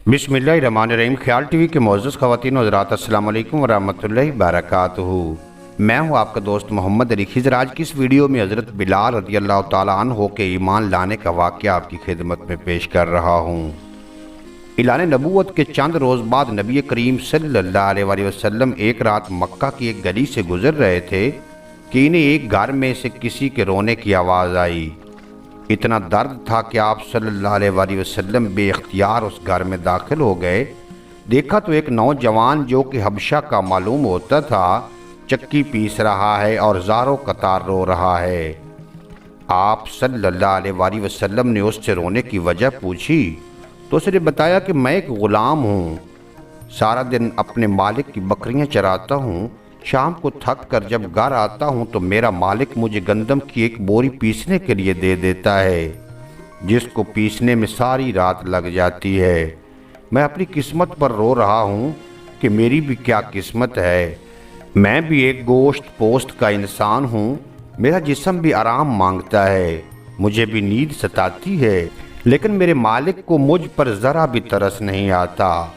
बिस्मिल्लाहिर्रहमानिर्रहीम। ख्याल टीवी के मोअज़्ज़ज़ ख़वातीन व हज़रात, अस्सलामु अलैकुम व रहमतुल्लाहि व बरकातुहू। मैं हूँ आपका दोस्त मोहम्मद अली खिज़र। आज की इस वीडियो में हज़रत बिलाल रज़ी अल्लाह तआला अन्हु के ईमान लाने का वाक़या आपकी खिदमत में पेश कर रहा हूँ। ऐलान नबूवत के चंद रोज़ बाद नबी करीम सल्लल्लाहु अलैहि वसल्लम एक रात मक्का की एक गली से गुज़र रहे थे कि इन्हें एक घर में से किसी के रोने की आवाज़ आई। इतना दर्द था कि आप सल्लल्लाहु अलैहि वसल्लम बेख्तियार उस घर में दाखिल हो गए। देखा तो एक नौजवान जो कि हबशा का मालूम होता था चक्की पीस रहा है और ज़ारो कतार रो रहा है। आप सल्लल्लाहु अलैहि वसल्लम ने उससे रोने की वजह पूछी तो उसने बताया कि मैं एक ग़ुलाम हूँ, सारा दिन अपने मालिक की बकरियाँ चराता हूँ। शाम को थक कर जब घर आता हूँ तो मेरा मालिक मुझे गंदम की एक बोरी पीसने के लिए दे देता है, जिसको पीसने में सारी रात लग जाती है। मैं अपनी किस्मत पर रो रहा हूँ कि मेरी भी क्या किस्मत है। मैं भी एक गोश्त पोस्ट का इंसान हूँ, मेरा जिस्म भी आराम मांगता है, मुझे भी नींद सताती है, लेकिन मेरे मालिक को मुझ पर ज़रा भी तरस नहीं आता।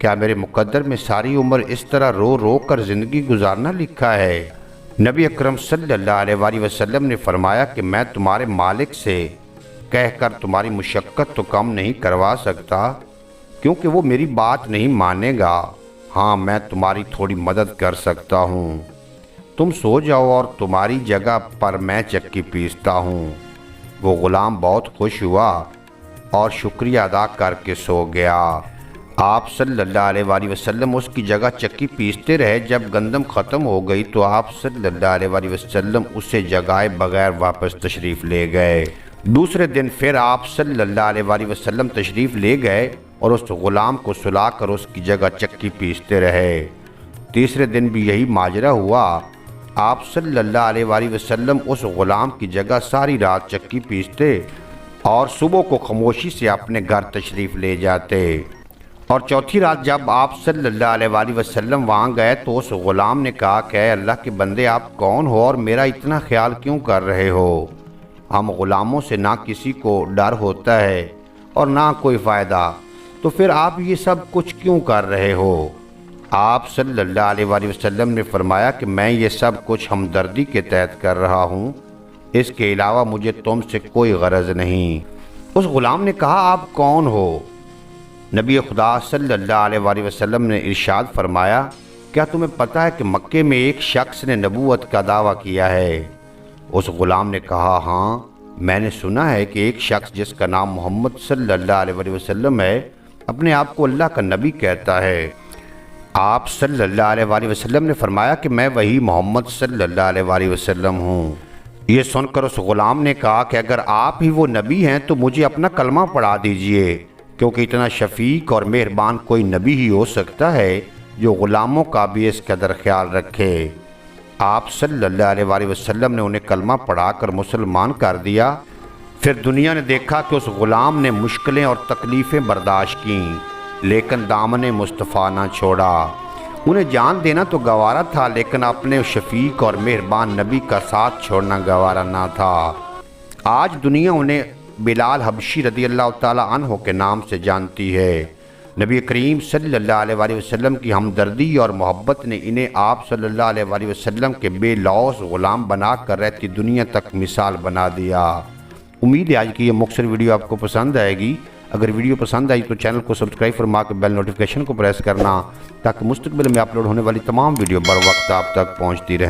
क्या मेरे मुकद्दर में सारी उम्र इस तरह रो रो कर ज़िंदगी गुजारना लिखा है? नबी अकरम सल्लल्लाहु अलैहि वसल्लम ने फरमाया कि मैं तुम्हारे मालिक से कहकर तुम्हारी मुशक्क़त तो कम नहीं करवा सकता, क्योंकि वो मेरी बात नहीं मानेगा। हाँ, मैं तुम्हारी थोड़ी मदद कर सकता हूँ। तुम सो जाओ और तुम्हारी जगह पर मैं चक्की पीसता हूँ। वो ग़ुलाम बहुत खुश हुआ और शुक्रिया अदा करके सो गया। आप सल्लल्लाहु अलैहि वसल्लम उसकी जगह चक्की पीसते रहे। जब गंदम ख़त्म हो गई तो आप सल्लल्लाहु अलैहि वसल्लम उसे जगाए बगैर वापस तशरीफ़ ले गए। दूसरे दिन फिर आप सल्लल्लाहु अलैहि वसल्लम तशरीफ़ ले गए और उस ग़ुलाम को सुलाकर उसकी जगह चक्की पीसते रहे। तीसरे दिन भी यही माजरा हुआ। आप सल्लल्लाहु अलैहि वसल्लम उस ग़ुलाम की जगह सारी रात चक्की पीसते और सुबह को खामोशी से अपने घर तशरीफ़ ले जाते। और चौथी रात जब आप सल्लल्लाहु अलैहि वसल्लम वहाँ गए तो उस ग़ुलाम ने कहा कि अल्लाह के बंदे, आप कौन हो और मेरा इतना ख्याल क्यों कर रहे हो? हम ग़ुलामों से ना किसी को डर होता है और ना कोई फ़ायदा, तो फिर आप ये सब कुछ क्यों कर रहे हो? आप सल्लल्लाहु अलैहि वसल्लम ने फरमाया कि मैं ये सब कुछ हमदर्दी के तहत कर रहा हूँ, इसके अलावा मुझे तुमसे कोई गरज नहीं। उस ग़ुलाम ने कहा, आप कौन हो? नबी खुदा सल्लल्लाहु अलैहि वसल्लम ने इरशाद फरमाया, क्या तुम्हें पता है कि मक्के में एक शख्स ने नबूवत का दावा किया है? उस ग़ुलाम ने कहा, हाँ, मैंने सुना है कि एक शख्स जिसका नाम मोहम्मद सल्लल्लाहु अलैहि वसल्लम है अपने आप को अल्लाह का नबी कहता है। आप सल्लल्लाहु अलैहि वसल्लम ने फरमाया कि मैं वही मोहम्मद सल्लल्लाहु अलैहि वसल्लम हूँ। ये सुनकर उस ग़ुलाम ने कहा कि अगर आप ही वो नबी हैं तो मुझे अपना कलमा पढ़ा दीजिए, क्योंकि इतना शफीक और मेहरबान कोई नबी ही हो सकता है जो ग़ुलामों का भी इस कदर ख्याल रखे। आप सल्लल्लाहु अलैहि वसल्लम ने उन्हें कलमा पढ़ाकर मुसलमान कर दिया। फिर दुनिया ने देखा कि उस ग़ुलाम ने मुश्किलें और तकलीफ़ें बर्दाश्त कीं, लेकिन दामन मुस्तफ़ा ना छोड़ा। उन्हें जान देना तो गवारा था, लेकिन अपने शफीक और मेहरबान नबी का साथ छोड़ना गवारा ना था। आज दुनिया उन्हें बिलाल हबशी रज़ी अल्लाह तआला अन्हु के नाम से जानती है। नबी करीम सल्लल्लाहु अलैहि वसल्लम की हमदर्दी और मोहब्बत ने इन्हें आप सल्लल्लाहु अलैहि वसल्लम के बेलौस ग़ुलाम बना कर रहती दुनिया तक मिसाल बना दिया। उम्मीद है आज की ये मुख्तसर वीडियो आपको पसंद आएगी। अगर वीडियो पसंद आई तो चैनल को सब्सक्राइब फरमा के बेल नोटिफिकेशन को प्रेस करना, ताकि मुस्तक़बिल में अपलोड होने वाली तमाम वीडियो बर वक्त आप तक पहुँचती रहे।